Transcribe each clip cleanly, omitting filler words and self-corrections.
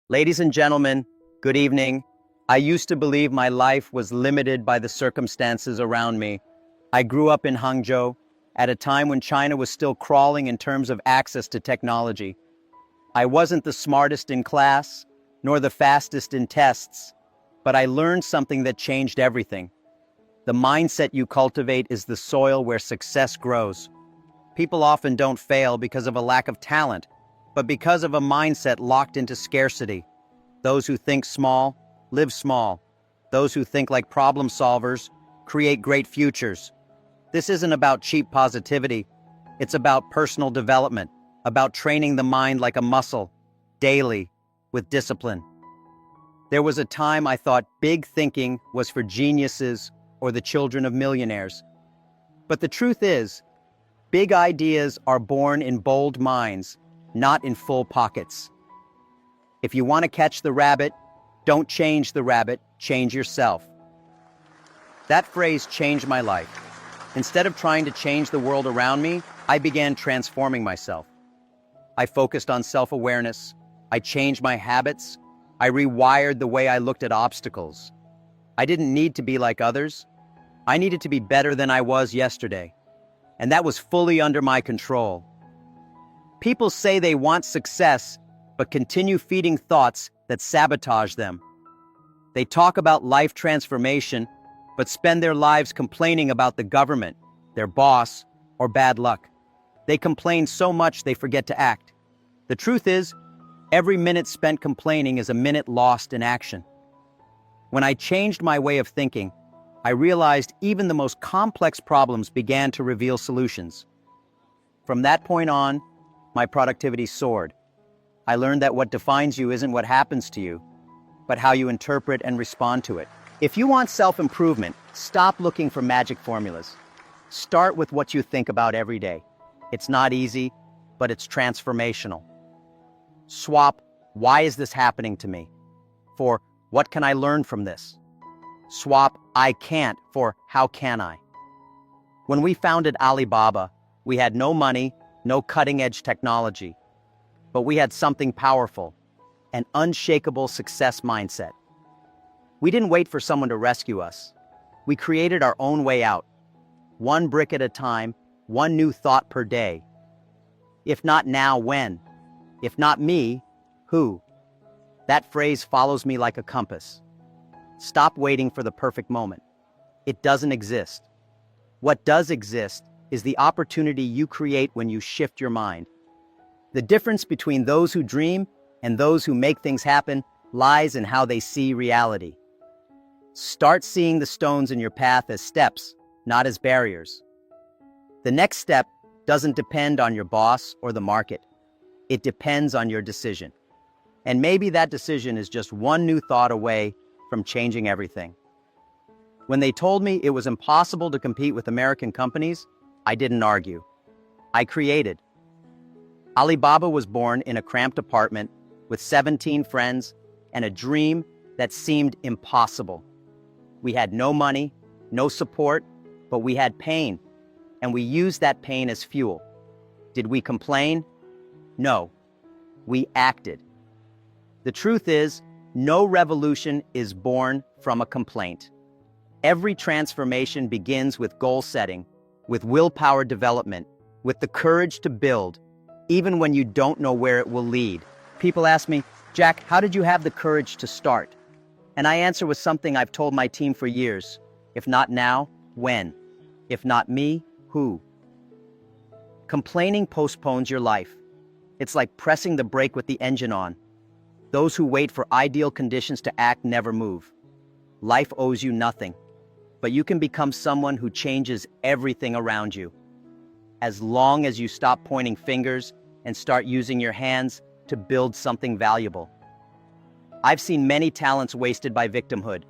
Ladies and gentlemen, good evening. I used to believe my life was limited by the circumstances around me. I grew up in Hangzhou at a time when China was still crawling in terms of access to technology. I wasn't the smartest in class, nor the fastest in tests, but I learned something that changed everything. The mindset you cultivate is the soil where success grows. People often don't fail because of a lack of talent, but because of a mindset locked into scarcity. Those who think small, live small. Those who think like problem solvers, create great futures. This isn't about cheap positivity. It's about personal development, about training the mind like a muscle, daily, with discipline. There was a time I thought big thinking was for geniuses or the children of millionaires. But the truth is, big ideas are born in bold minds, not in full pockets. If you want to catch the rabbit, don't change the rabbit, change yourself. That phrase changed my life. Instead of trying to change the world around me, I began transforming myself. I focused on self-awareness. I changed my habits. I rewired the way I looked at obstacles. I didn't need to be like others. I needed to be better than I was yesterday. And that was fully under my control. People say they want success, but continue feeding thoughts that sabotage them. They talk about life transformation, but spend their lives complaining about the government, their boss, or bad luck. They complain so much they forget to act. The truth is, every minute spent complaining is a minute lost in action. When I changed my way of thinking, I realized even the most complex problems began to reveal solutions. From that point on, my productivity soared. I learned that what defines you isn't what happens to you, but how you interpret and respond to it. If you want self-improvement, stop looking for magic formulas. Start with what you think about every day. It's not easy, but it's transformational. Swap, why is this happening to me? For, what can I learn from this? Swap, I can't, for, how can I? When we founded Alibaba, we had no money, no cutting-edge technology, but we had something powerful, an unshakable success mindset. We didn't wait for someone to rescue us. We created our own way out, one brick at a time, one new thought per day. If not now, when? If not me, who? That phrase follows me like a compass. Stop waiting for the perfect moment. It doesn't exist. What does exist is the opportunity you create when you shift your mind. The difference between those who dream and those who make things happen lies in how they see reality. Start seeing the stones in your path as steps, not as barriers. The next step doesn't depend on your boss or the market. It depends on your decision. And maybe that decision is just one new thought away from changing everything. When they told me it was impossible to compete with American companies, I didn't argue. I created. Alibaba was born in a cramped apartment with 17 friends and a dream that seemed impossible. We had no money, no support, but we had pain, and we used that pain as fuel. Did we complain? No. We acted. The truth is, no revolution is born from a complaint. Every transformation begins with goal setting, with willpower development, with the courage to build, even when you don't know where it will lead. People ask me, Jack, how did you have the courage to start? And I answer with something I've told my team for years. If not now, when? If not me, who? Complaining postpones your life. It's like pressing the brake with the engine on. Those who wait for ideal conditions to act never move. Life owes you nothing, but you can become someone who changes everything around you. As long as you stop pointing fingers and start using your hands to build something valuable. I've seen many talents wasted by victimhood.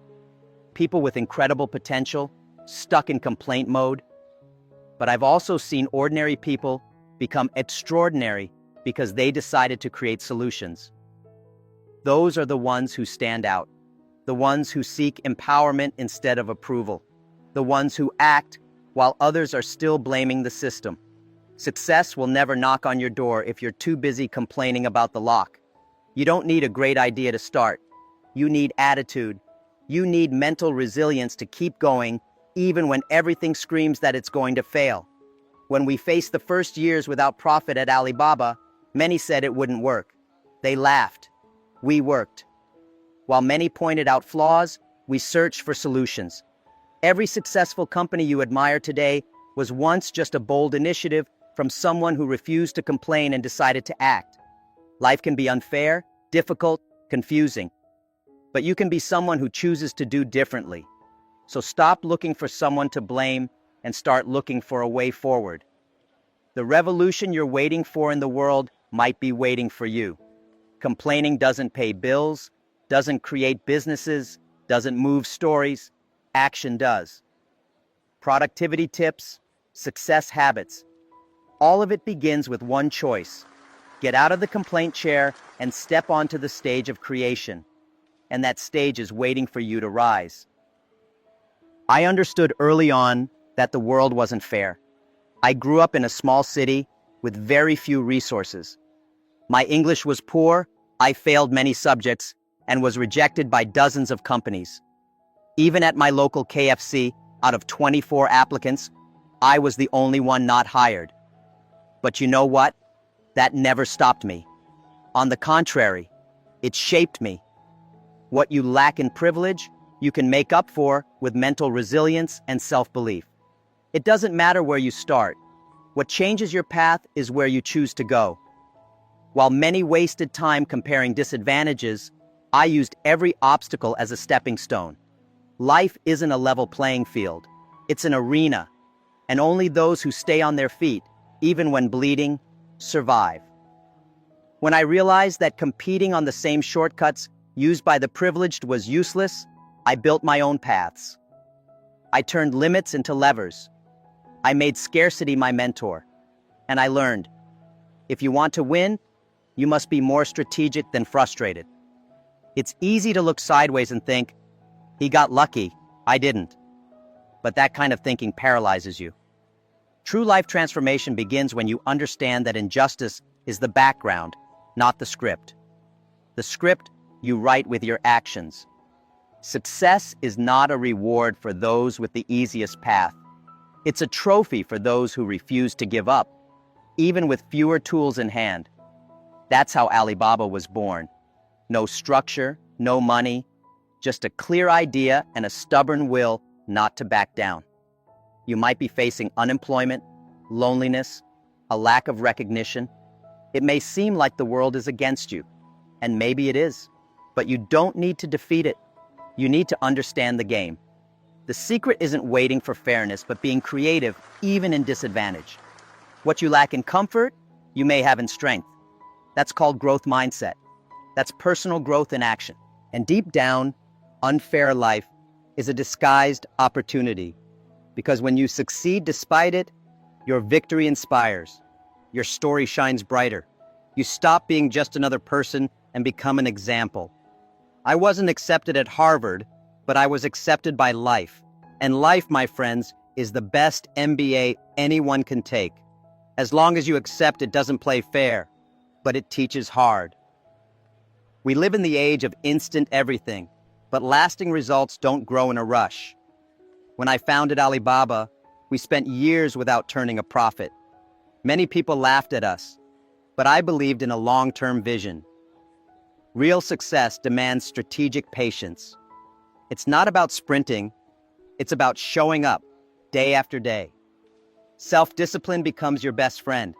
People with incredible potential, stuck in complaint mode. But I've also seen ordinary people become extraordinary because they decided to create solutions. Those are the ones who stand out. The ones who seek empowerment instead of approval. The ones who act while others are still blaming the system. Success will never knock on your door if you're too busy complaining about the lock. You don't need a great idea to start. You need attitude. You need mental resilience to keep going, even when everything screams that it's going to fail. When we faced the first years without profit at Alibaba, many said it wouldn't work. They laughed. We worked. While many pointed out flaws, we searched for solutions. Every successful company you admire today was once just a bold initiative from someone who refused to complain and decided to act. Life can be unfair, difficult, confusing. But you can be someone who chooses to do differently. So stop looking for someone to blame and start looking for a way forward. The revolution you're waiting for in the world might be waiting for you. Complaining doesn't pay bills, doesn't create businesses, doesn't move stories. Action does. Productivity tips, success habits. All of it begins with one choice. Get out of the complaint chair and step onto the stage of creation. And that stage is waiting for you to rise. I understood early on that the world wasn't fair. I grew up in a small city with very few resources. My English was poor, I failed many subjects, and was rejected by dozens of companies. Even at my local KFC, out of 24 applicants, I was the only one not hired. But you know what? That never stopped me. On the contrary, it shaped me. What you lack in privilege, you can make up for with mental resilience and self-belief. It doesn't matter where you start. What changes your path is where you choose to go. While many wasted time comparing disadvantages, I used every obstacle as a stepping stone. Life isn't a level playing field. It's an arena, and only those who stay on their feet, even when bleeding, survive. When I realized that competing on the same shortcuts used by the privileged was useless, I built my own paths. I turned limits into levers. I made scarcity my mentor. And I learned, if you want to win, you must be more strategic than frustrated. It's easy to look sideways and think, he got lucky, I didn't. But that kind of thinking paralyzes you. True life transformation begins when you understand that injustice is the background, not the script. The script you write with your actions. Success is not a reward for those with the easiest path. It's a trophy for those who refuse to give up, even with fewer tools in hand. That's how Alibaba was born. No structure, no money, just a clear idea and a stubborn will not to back down. You might be facing unemployment, loneliness, a lack of recognition. It may seem like the world is against you, and maybe it is, but you don't need to defeat it. You need to understand the game. The secret isn't waiting for fairness, but being creative, even in disadvantage. What you lack in comfort, you may have in strength. That's called growth mindset. That's personal growth in action. And deep down, unfair life is a disguised opportunity. Because when you succeed despite it, your victory inspires. Your story shines brighter. You stop being just another person and become an example. I wasn't accepted at Harvard, but I was accepted by life. And life, my friends, is the best MBA anyone can take. As long as you accept it doesn't play fair, but it teaches hard. We live in the age of instant everything, but lasting results don't grow in a rush. When I founded Alibaba, we spent years without turning a profit. Many people laughed at us, but I believed in a long-term vision. Real success demands strategic patience. It's not about sprinting, it's about showing up day after day. Self-discipline becomes your best friend.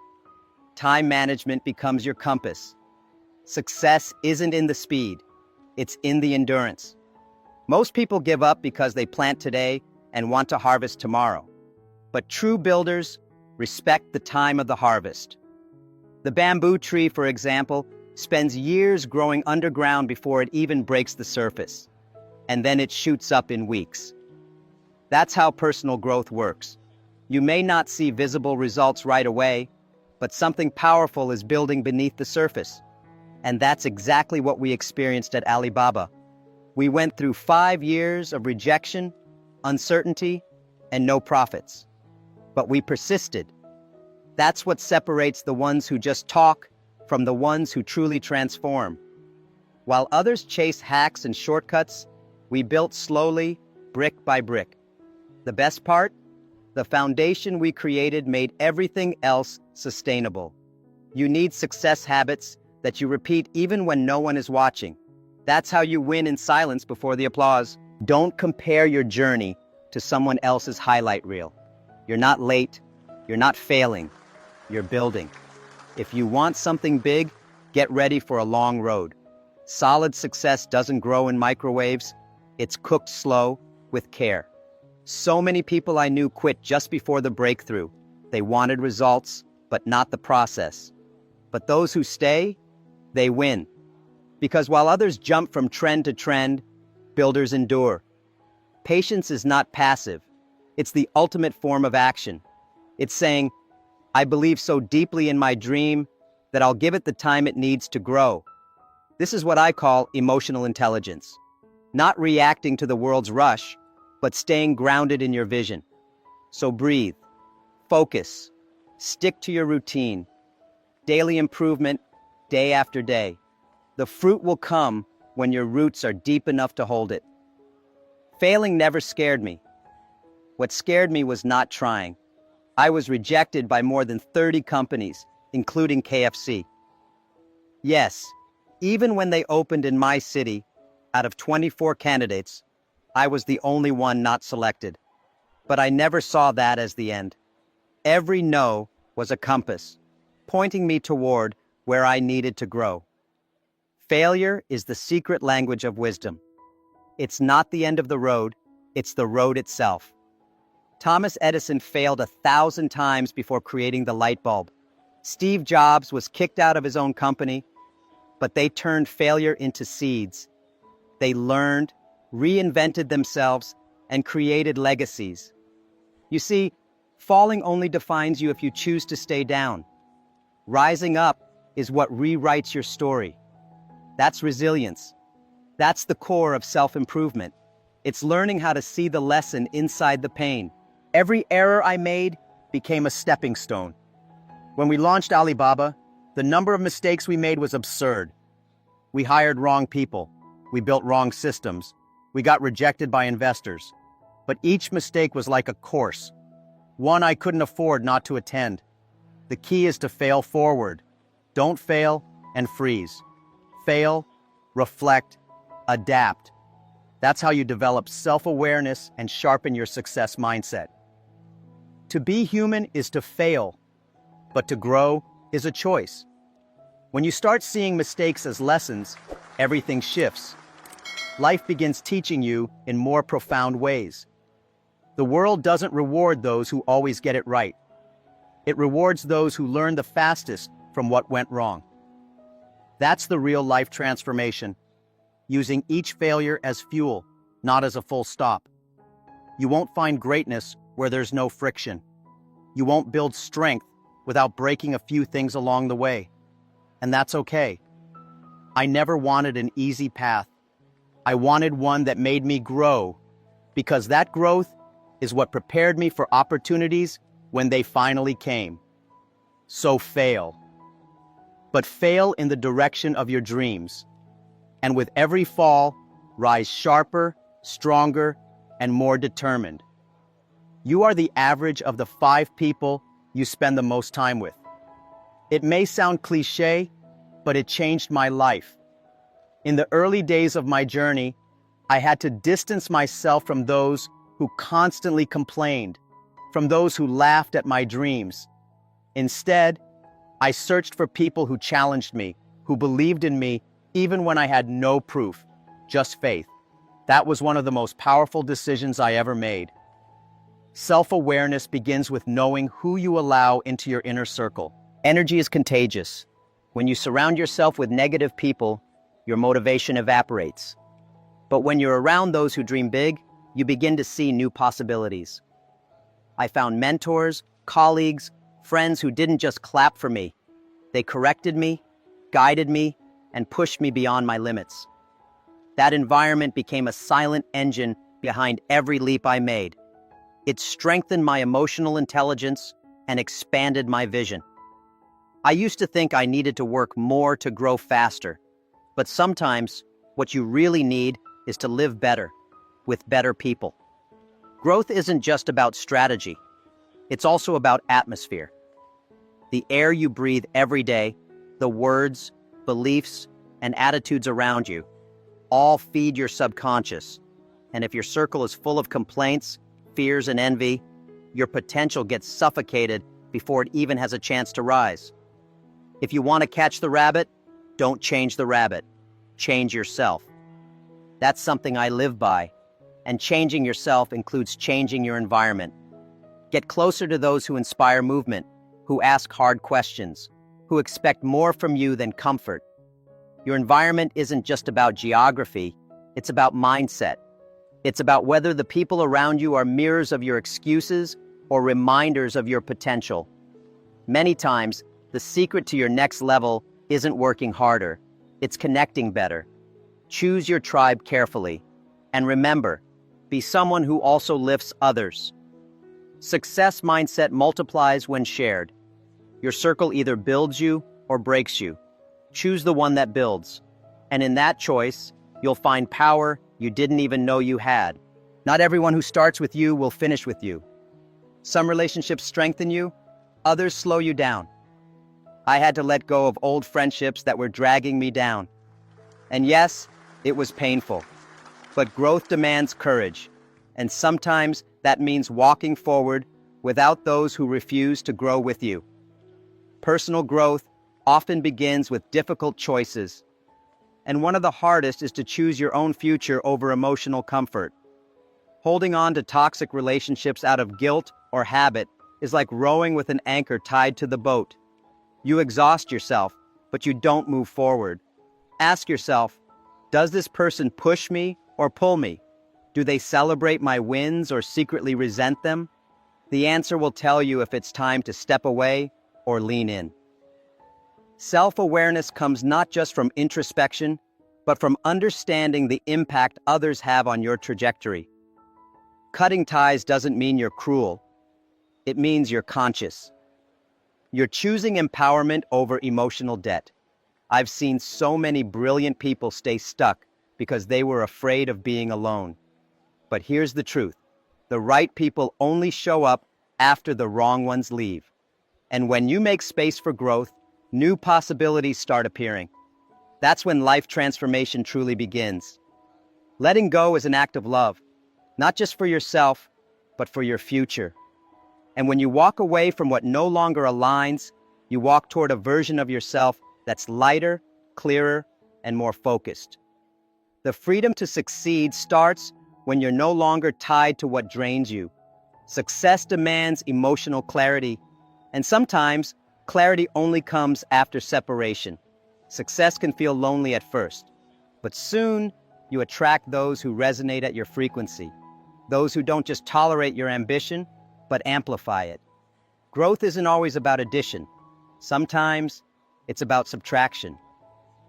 Time management becomes your compass. Success isn't in the speed, it's in the endurance. Most people give up because they plant today and want to harvest tomorrow. But true builders respect the time of the harvest. The bamboo tree, for example, spends years growing underground before it even breaks the surface. And then it shoots up in weeks. That's how personal growth works. You may not see visible results right away, but something powerful is building beneath the surface. And that's exactly what we experienced at Alibaba. We went through 5 years of rejection, uncertainty, and no profits. But we persisted. That's what separates the ones who just talk from the ones who truly transform. While others chase hacks and shortcuts, we built slowly, brick by brick. The best part? The foundation we created made everything else sustainable. You need success habits that you repeat even when no one is watching. That's how you win in silence before the applause. Don't compare your journey to someone else's highlight reel. You're not late, you're not failing, you're building. If you want something big, get ready for a long road. Solid success doesn't grow in microwaves, it's cooked slow with care. So many people I knew quit just before the breakthrough. They wanted results, but not the process. But those who stay, they win. Because while others jump from trend to trend, builders endure. Patience is not passive. It's the ultimate form of action. It's saying, I believe so deeply in my dream that I'll give it the time it needs to grow. This is what I call emotional intelligence. Not reacting to the world's rush, but staying grounded in your vision. So breathe, focus, stick to your routine. Daily improvement, day after day. The fruit will come when your roots are deep enough to hold it. Failing never scared me. What scared me was not trying. I was rejected by more than 30 companies, including KFC. Yes, even when they opened in my city, out of 24 candidates, I was the only one not selected. But I never saw that as the end. Every no was a compass, pointing me toward where I needed to grow. Failure is the secret language of wisdom. It's not the end of the road, it's the road itself. Thomas Edison failed 1,000 times before creating the light bulb. Steve Jobs was kicked out of his own company, but they turned failure into seeds. They learned, reinvented themselves, and created legacies. You see, falling only defines you if you choose to stay down. Rising up is what rewrites your story. That's resilience. That's the core of self-improvement. It's learning how to see the lesson inside the pain. Every error I made became a stepping stone. When we launched Alibaba, the number of mistakes we made was absurd. We hired wrong people. We built wrong systems. We got rejected by investors. But each mistake was like a course, one I couldn't afford not to attend. The key is to fail forward. Don't fail and freeze. Fail, reflect, adapt. That's how you develop self-awareness and sharpen your success mindset. To be human is to fail, but to grow is a choice. When you start seeing mistakes as lessons, everything shifts. Life begins teaching you in more profound ways. The world doesn't reward those who always get it right. It rewards those who learn the fastest from what went wrong. That's the real life transformation, using each failure as fuel, not as a full stop. You won't find greatness where there's no friction. You won't build strength without breaking a few things along the way. And that's okay. I never wanted an easy path. I wanted one that made me grow, because that growth is what prepared me for opportunities when they finally came. So fail. But fail in the direction of your dreams. And with every fall, rise sharper, stronger, and more determined. You are the average of the 5 people you spend the most time with. It may sound cliché, but it changed my life. In the early days of my journey, I had to distance myself from those who constantly complained, from those who laughed at my dreams. Instead, I searched for people who challenged me, who believed in me even when I had no proof, just faith. That was one of the most powerful decisions I ever made. Self-awareness begins with knowing who you allow into your inner circle. Energy is contagious. When you surround yourself with negative people, your motivation evaporates. But when you're around those who dream big, you begin to see new possibilities. I found mentors, colleagues, friends who didn't just clap for me. They corrected me, guided me, and pushed me beyond my limits. That environment became a silent engine behind every leap I made. It strengthened my emotional intelligence and expanded my vision. I used to think I needed to work more to grow faster. But sometimes, what you really need is to live better, with better people. Growth isn't just about strategy. It's also about atmosphere. The air you breathe every day, the words, beliefs, and attitudes around you, all feed your subconscious. And if your circle is full of complaints, fears, and envy, your potential gets suffocated before it even has a chance to rise. If you want to catch the rabbit, don't change the rabbit. Change yourself. That's something I live by. And changing yourself includes changing your environment. Get closer to those who inspire movement, who ask hard questions, who expect more from you than comfort. Your environment isn't just about geography, it's about mindset. It's about whether the people around you are mirrors of your excuses or reminders of your potential. Many times, the secret to your next level isn't working harder, it's connecting better. Choose your tribe carefully. And remember, be someone who also lifts others. Success mindset multiplies when shared. Your circle either builds you or breaks you. Choose the one that builds. And in that choice, you'll find power you didn't even know you had. Not everyone who starts with you will finish with you. Some relationships strengthen you, others slow you down. I had to let go of old friendships that were dragging me down. And yes, it was painful. But growth demands courage, and sometimes that means walking forward without those who refuse to grow with you. Personal growth often begins with difficult choices, and one of the hardest is to choose your own future over emotional comfort. Holding on to toxic relationships out of guilt or habit is like rowing with an anchor tied to the boat. You exhaust yourself, but you don't move forward. Ask yourself, does this person push me or pull me? Do they celebrate my wins or secretly resent them? The answer will tell you if it's time to step away or lean in. Self-awareness comes not just from introspection, but from understanding the impact others have on your trajectory. Cutting ties doesn't mean you're cruel. It means you're conscious. You're choosing empowerment over emotional debt. I've seen so many brilliant people stay stuck because they were afraid of being alone. But here's the truth. The right people only show up after the wrong ones leave. And when you make space for growth, new possibilities start appearing. That's when life transformation truly begins. Letting go is an act of love, not just for yourself, but for your future. And when you walk away from what no longer aligns, you walk toward a version of yourself that's lighter, clearer, and more focused. The freedom to succeed starts when you're no longer tied to what drains you. Success demands emotional clarity, and sometimes clarity only comes after separation. Success can feel lonely at first, but soon you attract those who resonate at your frequency, those who don't just tolerate your ambition, but amplify it. Growth isn't always about addition. Sometimes it's about subtraction.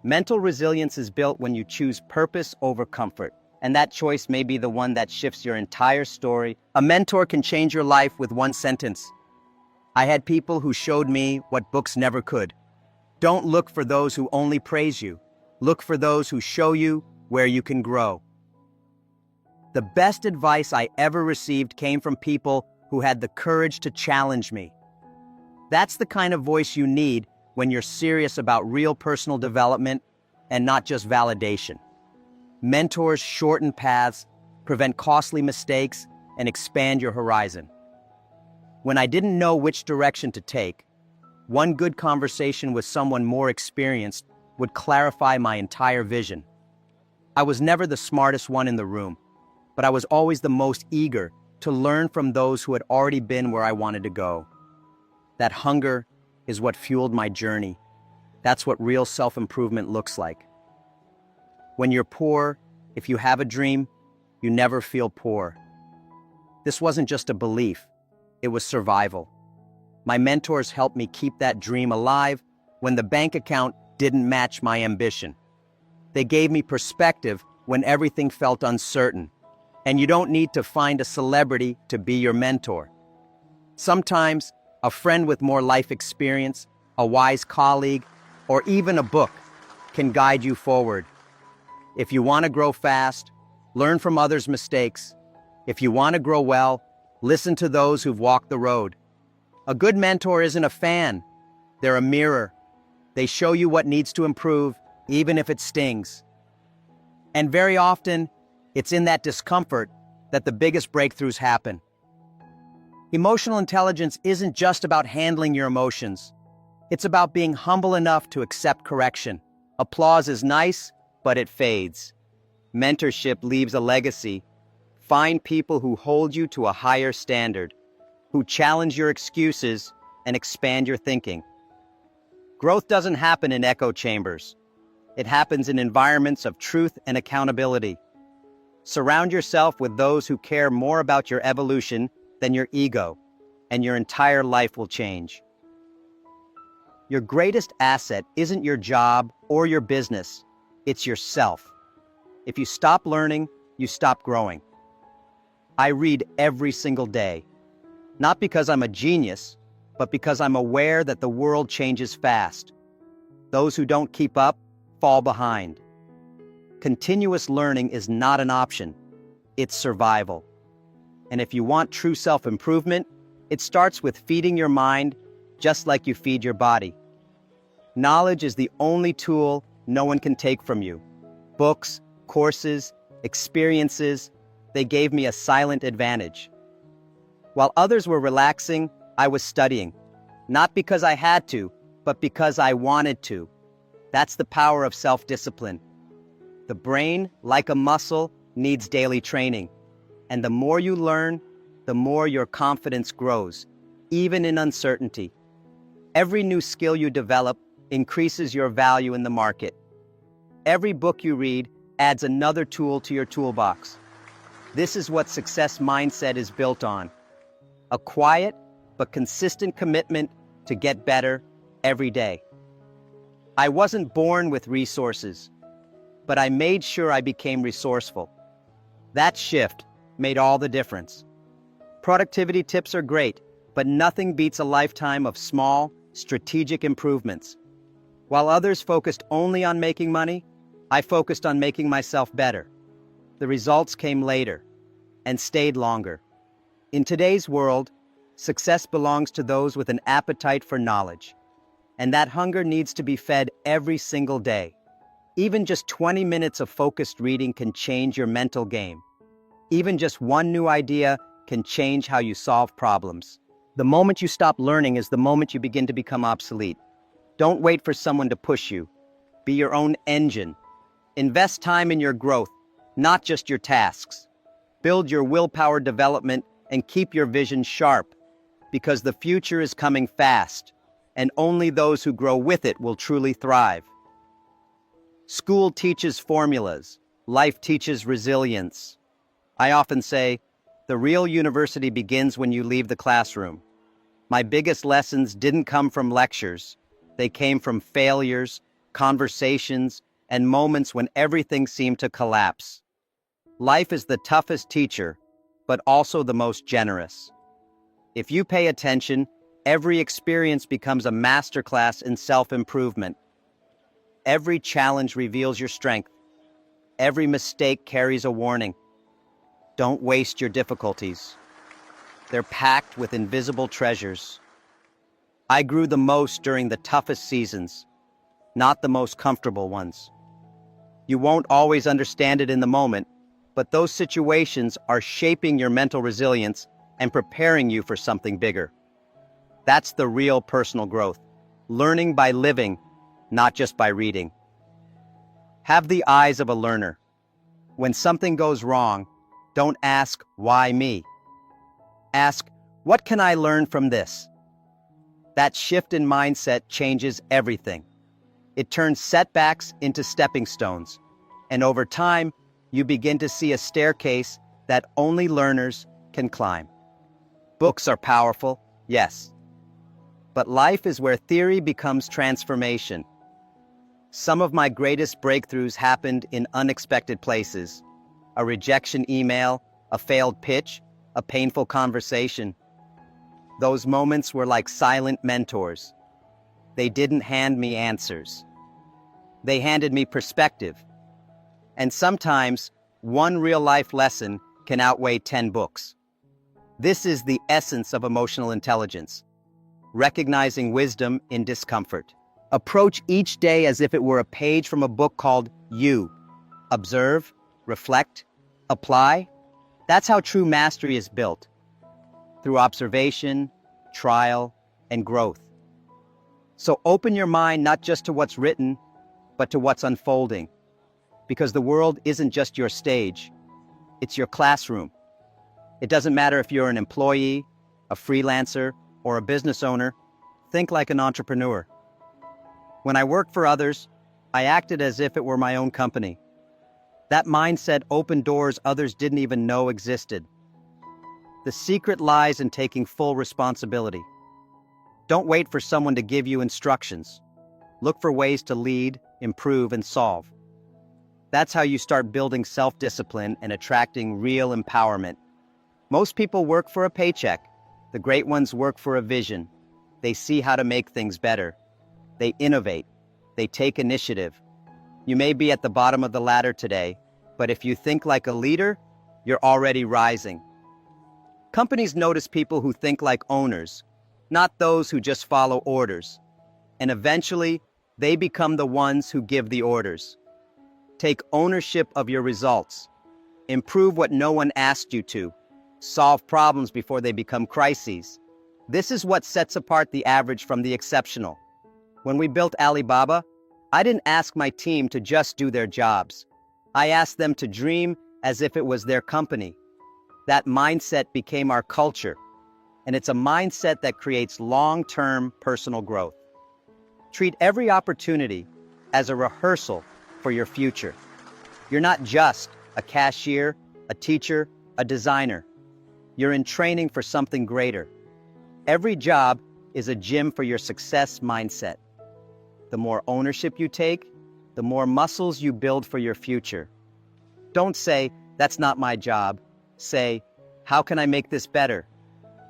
Mental resilience is built when you choose purpose over comfort, and that choice may be the one that shifts your entire story. A mentor can change your life with one sentence. I had people who showed me what books never could. Don't look for those who only praise you. Look for those who show you where you can grow. The best advice I ever received came from people who had the courage to challenge me. That's the kind of voice you need when you're serious about real personal development and not just validation. Mentors shorten paths, prevent costly mistakes, and expand your horizon. When I didn't know which direction to take, one good conversation with someone more experienced would clarify my entire vision. I was never the smartest one in the room, but I was always the most eager to learn from those who had already been where I wanted to go. That hunger is what fueled my journey. That's what real self-improvement looks like. When you're poor, if you have a dream, you never feel poor. This wasn't just a belief, it was survival. My mentors helped me keep that dream alive when the bank account didn't match my ambition. They gave me perspective when everything felt uncertain. And you don't need to find a celebrity to be your mentor. Sometimes, a friend with more life experience, a wise colleague, or even a book can guide you forward. If you want to grow fast, learn from others' mistakes. If you want to grow well, listen to those who've walked the road. A good mentor isn't a fan. They're a mirror. They show you what needs to improve, even if it stings. And very often, it's in that discomfort that the biggest breakthroughs happen. Emotional intelligence isn't just about handling your emotions. It's about being humble enough to accept correction. Applause is nice, but it fades. Mentorship leaves a legacy. Find people who hold you to a higher standard, who challenge your excuses and expand your thinking. Growth doesn't happen in echo chambers. It happens in environments of truth and accountability. Surround yourself with those who care more about your evolution than your ego, and your entire life will change. Your greatest asset isn't your job or your business, it's yourself. If you stop learning, you stop growing. I read every single day, not because I'm a genius, but because I'm aware that the world changes fast. Those who don't keep up fall behind. Continuous learning is not an option, it's survival. And if you want true self-improvement, it starts with feeding your mind just like you feed your body. Knowledge is the only tool no one can take from you. Books, courses, experiences, they gave me a silent advantage. While others were relaxing, I was studying. Not because I had to, but because I wanted to. That's the power of self-discipline. The brain, like a muscle, needs daily training. And the more you learn, the more your confidence grows, even in uncertainty. Every new skill you develop increases your value in the market. Every book you read adds another tool to your toolbox. This is what success mindset is built on. A quiet but consistent commitment to get better every day. I wasn't born with resources, but I made sure I became resourceful. That shift made all the difference. Productivity tips are great, but nothing beats a lifetime of small, strategic improvements. While others focused only on making money, I focused on making myself better. The results came later and stayed longer. In today's world, success belongs to those with an appetite for knowledge, and that hunger needs to be fed every single day. Even just 20 minutes of focused reading can change your mental game. Even just one new idea can change how you solve problems. The moment you stop learning is the moment you begin to become obsolete. Don't wait for someone to push you. Be your own engine. Invest time in your growth, not just your tasks. Build your willpower development and keep your vision sharp, because the future is coming fast, and only those who grow with it will truly thrive. School teaches formulas. Life teaches resilience. I often say, the real university begins when you leave the classroom. My biggest lessons didn't come from lectures. They came from failures, conversations, and moments when everything seemed to collapse. Life is the toughest teacher, but also the most generous. If you pay attention, every experience becomes a masterclass in self-improvement. Every challenge reveals your strength. Every mistake carries a warning. Don't waste your difficulties. They're packed with invisible treasures. I grew the most during the toughest seasons, not the most comfortable ones. You won't always understand it in the moment, but those situations are shaping your mental resilience and preparing you for something bigger. That's the real personal growth, learning by living, not just by reading. Have the eyes of a learner. When something goes wrong, don't ask, why me? Ask, what can I learn from this? That shift in mindset changes everything. It turns setbacks into stepping stones, and over time, you begin to see a staircase that only learners can climb. Books are powerful, yes, but life is where theory becomes transformation. Some of my greatest breakthroughs happened in unexpected places. A rejection email, a failed pitch, a painful conversation. Those moments were like silent mentors. They didn't hand me answers. They handed me perspective. And sometimes, one real-life lesson can outweigh 10 books. This is the essence of emotional intelligence. Recognizing wisdom in discomfort. Approach each day as if it were a page from a book called You. Observe, reflect, apply. That's how true mastery is built. Through observation, trial, and growth. So open your mind not just to what's written, but to what's unfolding. Because the world isn't just your stage, it's your classroom. It doesn't matter if you're an employee, a freelancer, or a business owner, think like an entrepreneur. When I worked for others, I acted as if it were my own company. That mindset opened doors others didn't even know existed. The secret lies in taking full responsibility. Don't wait for someone to give you instructions. Look for ways to lead, improve, and solve. That's how you start building self-discipline and attracting real empowerment. Most people work for a paycheck. The great ones work for a vision. They see how to make things better. They innovate. They take initiative. You may be at the bottom of the ladder today, but if you think like a leader, you're already rising. Companies notice people who think like owners, not those who just follow orders. And eventually, they become the ones who give the orders. Take ownership of your results. Improve what no one asked you to. Solve problems before they become crises. This is what sets apart the average from the exceptional. When we built Alibaba, I didn't ask my team to just do their jobs. I asked them to dream as if it was their company. That mindset became our culture, and it's a mindset that creates long-term personal growth. Treat every opportunity as a rehearsal for your future. You're not just a cashier, a teacher, a designer. You're in training for something greater. Every job is a gym for your success mindset. The more ownership you take, the more muscles you build for your future. Don't say, "That's not my job." Say, "How can I make this better?"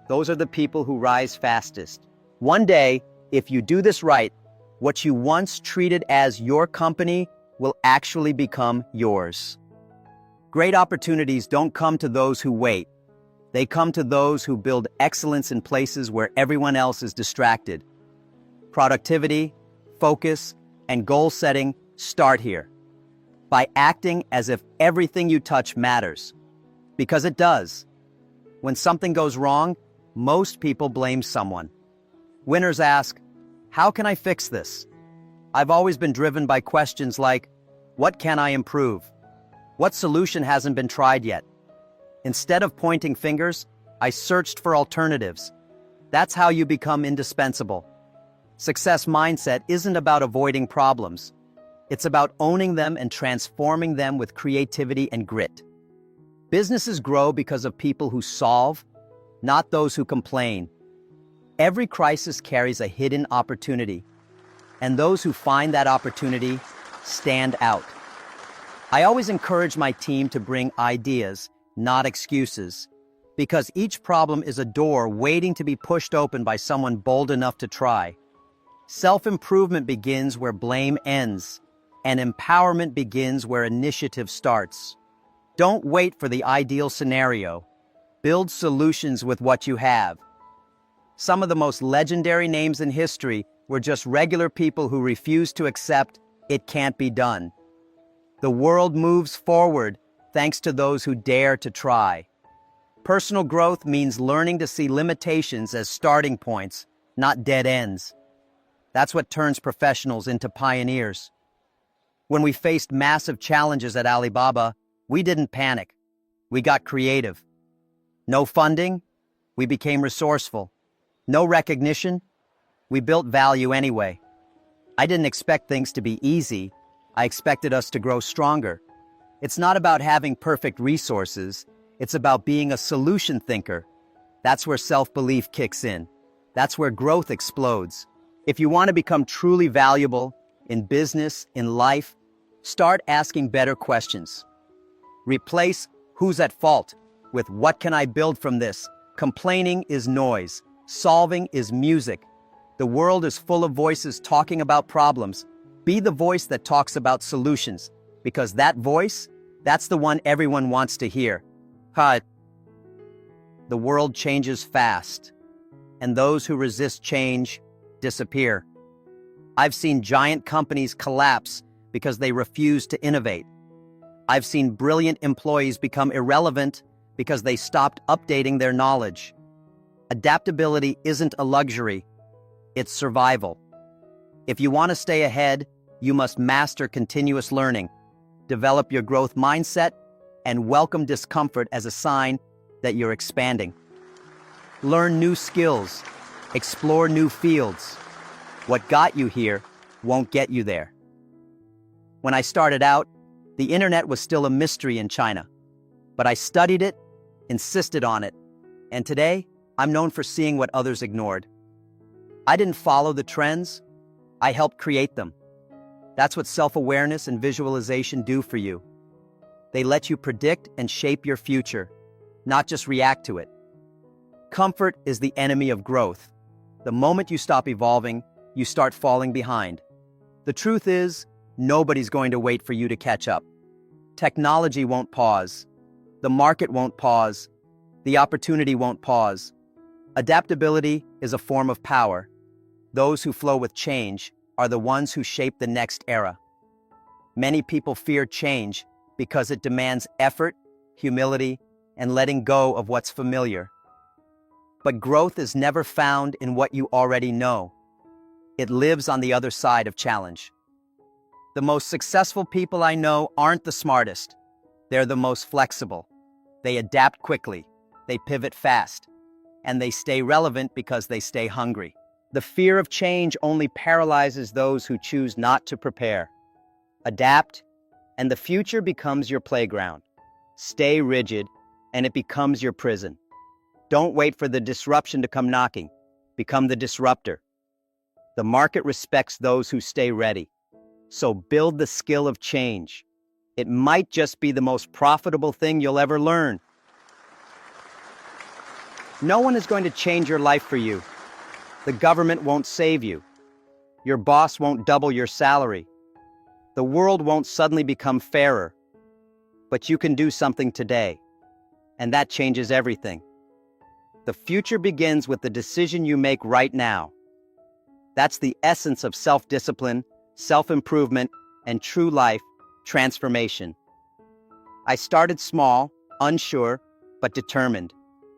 Those are the people who rise fastest. One day, if you do this right, what you once treated as your company will actually become yours. Great opportunities don't come to those who wait. They come to those who build excellence in places where everyone else is distracted. Productivity, focus, and goal setting start here. By acting as if everything you touch matters. Because it does. When something goes wrong, most people blame someone. Winners ask, "How can I fix this?" I've always been driven by questions like, "What can I improve? What solution hasn't been tried yet?" Instead of pointing fingers, I searched for alternatives. That's how you become indispensable. Success mindset isn't about avoiding problems. It's about owning them and transforming them with creativity and grit. Businesses grow because of people who solve, not those who complain. Every crisis carries a hidden opportunity, and those who find that opportunity stand out. I always encourage my team to bring ideas, not excuses, because each problem is a door waiting to be pushed open by someone bold enough to try. Self-improvement begins where blame ends, and empowerment begins where initiative starts. Don't wait for the ideal scenario. Build solutions with what you have. Some of the most legendary names in history were just regular people who refused to accept it can't be done. The world moves forward thanks to those who dare to try. Personal growth means learning to see limitations as starting points, not dead ends. That's what turns professionals into pioneers. When we faced massive challenges at Alibaba, we didn't panic. We got creative. No funding? We became resourceful. No recognition? We built value anyway. I didn't expect things to be easy. I expected us to grow stronger. It's not about having perfect resources. It's about being a solution thinker. That's where self-belief kicks in. That's where growth explodes. If you want to become truly valuable in business, in life, start asking better questions. Replace "who's at fault" with "what can I build from this?" Complaining is noise. Solving is music. The world is full of voices talking about problems, Be the voice that talks about solutions, because that voice, that's the one everyone wants to hear. Hi. The world changes fast, and those who resist change disappear. I've seen giant companies collapse because they refuse to innovate. I've seen brilliant employees become irrelevant because they stopped updating their knowledge. Adaptability isn't a luxury, it's survival. If you want to stay ahead, you must master continuous learning, develop your growth mindset, and welcome discomfort as a sign that you're expanding. Learn new skills, explore new fields. What got you here won't get you there. When I started out, the internet was still a mystery in China, but I studied it, insisted on it, and today I'm known for seeing what others ignored. I didn't follow the trends, I helped create them. That's what self-awareness and visualization do for you. They let you predict and shape your future, not just react to it. Comfort is the enemy of growth. The moment you stop evolving, you start falling behind. The truth is, nobody's going to wait for you to catch up. Technology won't pause. The market won't pause. The opportunity won't pause. Adaptability is a form of power. Those who flow with change are the ones who shape the next era. Many people fear change because it demands effort, humility, and letting go of what's familiar. But growth is never found in what you already know. It lives on the other side of challenge. The most successful people I know aren't the smartest. They're the most flexible. They adapt quickly, they pivot fast, and they stay relevant because they stay hungry. The fear of change only paralyzes those who choose not to prepare. Adapt, and the future becomes your playground. Stay rigid, and it becomes your prison. Don't wait for the disruption to come knocking. Become the disruptor. The market respects those who stay ready. So build the skill of change. It might just be the most profitable thing you'll ever learn. No one is going to change your life for you. The government won't save you. Your boss won't double your salary. The world won't suddenly become fairer. But you can do something today, and that changes everything. The future begins with the decision you make right now. That's the essence of self-discipline, self-improvement, and true life transformation. I started small, unsure, but determined.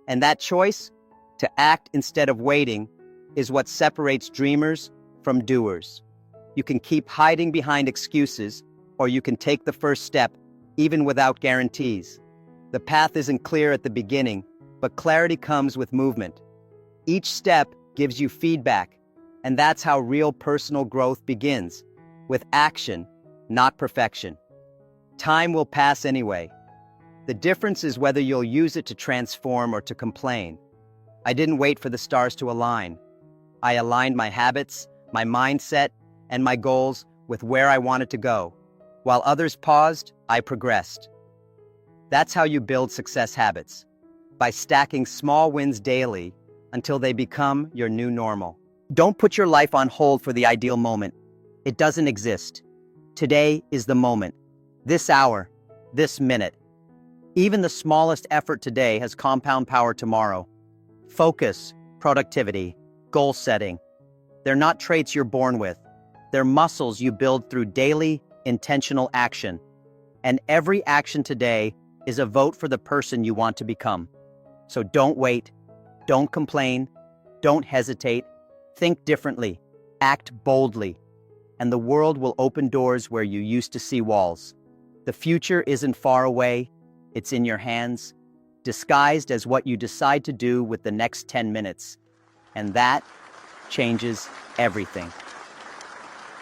And that choice, to act instead of waiting, is what separates dreamers from doers. You can keep hiding behind excuses, or you can take the first step, even without guarantees. The path isn't clear at the beginning, but clarity comes with movement. Each step gives you feedback, and that's how real personal growth begins, with action, not perfection. Time will pass anyway. The difference is whether you'll use it to transform or to complain. I didn't wait for the stars to align. I aligned my habits, my mindset, and my goals with where I wanted to go. While others paused, I progressed. That's how you build success habits, by stacking small wins daily until they become your new normal. Don't put your life on hold for the ideal moment. It doesn't exist. Today is the moment. This hour, this minute. Even the smallest effort today has compound power tomorrow. Focus, productivity, goal setting. They're not traits you're born with. They're muscles you build through daily, intentional action. And every action today is a vote for the person you want to become. So don't wait, don't complain, don't hesitate, think differently, act boldly, and the world will open doors where you used to see walls. The future isn't far away, it's in your hands, disguised as what you decide to do with the next 10 minutes. And that changes everything.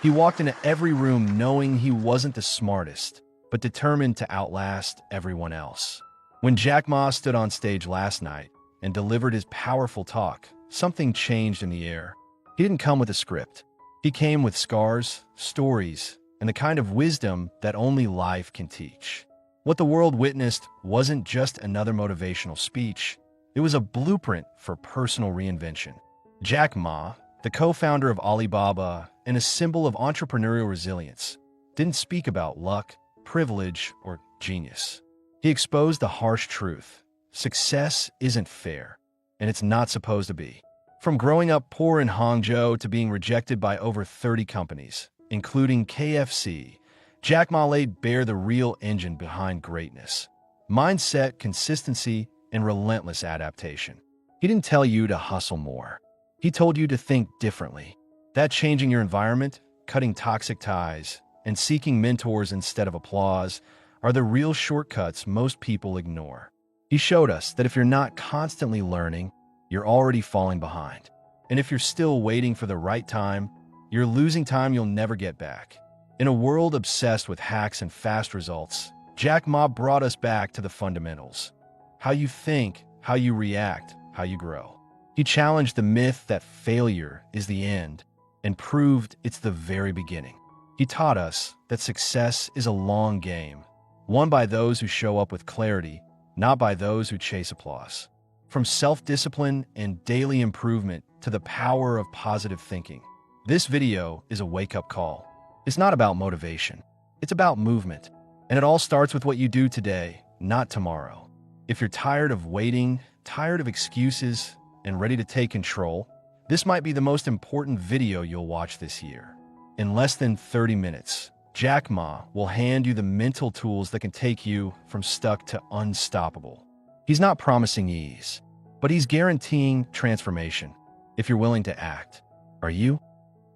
He walked into every room knowing he wasn't the smartest, but determined to outlast everyone else. When Jack Ma stood on stage last night and delivered his powerful talk, something changed in the air. He didn't come with a script. He came with scars, stories, and the kind of wisdom that only life can teach. What the world witnessed wasn't just another motivational speech. It was a blueprint for personal reinvention. Jack Ma, the co-founder of Alibaba and a symbol of entrepreneurial resilience, didn't speak about luck, privilege, or genius. He exposed the harsh truth. Success isn't fair, and it's not supposed to be. From growing up poor in Hangzhou to being rejected by over 30 companies, including KFC, Jack Ma laid bare the real engine behind greatness. Mindset, consistency, and relentless adaptation. He didn't tell you to hustle more. He told you to think differently. That changing your environment, cutting toxic ties, and seeking mentors instead of applause are the real shortcuts most people ignore. He showed us that if you're not constantly learning, you're already falling behind. And if you're still waiting for the right time, you're losing time you'll never get back. In a world obsessed with hacks and fast results, Jack Ma brought us back to the fundamentals. How you think, how you react, how you grow. He challenged the myth that failure is the end and proved it's the very beginning. He taught us that success is a long game, won by those who show up with clarity, not by those who chase applause. From self-discipline and daily improvement to the power of positive thinking, this video is a wake-up call. It's not about motivation. It's about movement. And it all starts with what you do today, not tomorrow. If you're tired of waiting, tired of excuses, and ready to take control, this might be the most important video you'll watch this year. In less than 30 minutes, Jack Ma will hand you the mental tools that can take you from stuck to unstoppable. He's not promising ease, but he's guaranteeing transformation if you're willing to act. Are you?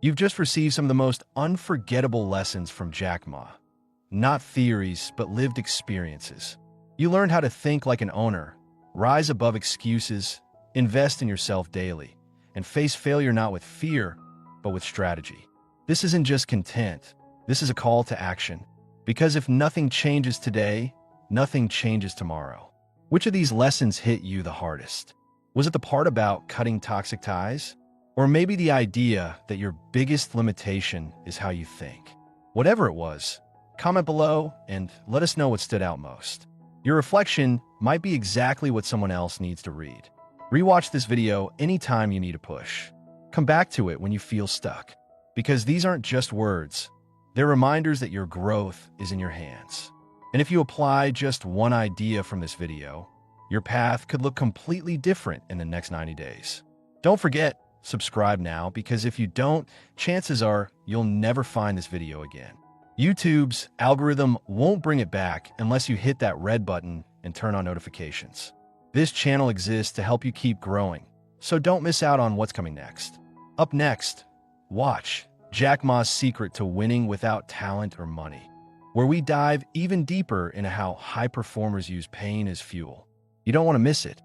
You've just received some of the most unforgettable lessons from Jack Ma. Not theories, but lived experiences. You learned how to think like an owner, rise above excuses, invest in yourself daily, and face failure not with fear, but with strategy. This isn't just content. This is a call to action. Because if nothing changes today, nothing changes tomorrow. Which of these lessons hit you the hardest? Was it the part about cutting toxic ties? Or maybe the idea that your biggest limitation is how you think? Whatever it was, comment below and let us know what stood out most. Your reflection might be exactly what someone else needs to read. Rewatch this video anytime you need a push. Come back to it when you feel stuck. Because these aren't just words. They're reminders that your growth is in your hands. And if you apply just one idea from this video, your path could look completely different in the next 90 days. Don't forget, subscribe now, because if you don't, chances are you'll never find this video again. YouTube's algorithm won't bring it back unless you hit that red button and turn on notifications. This channel exists to help you keep growing, so don't miss out on what's coming next. Up next, watch Jack Ma's Secret to Winning Without Talent or Money, where we dive even deeper into how high performers use pain as fuel. You don't want to miss it.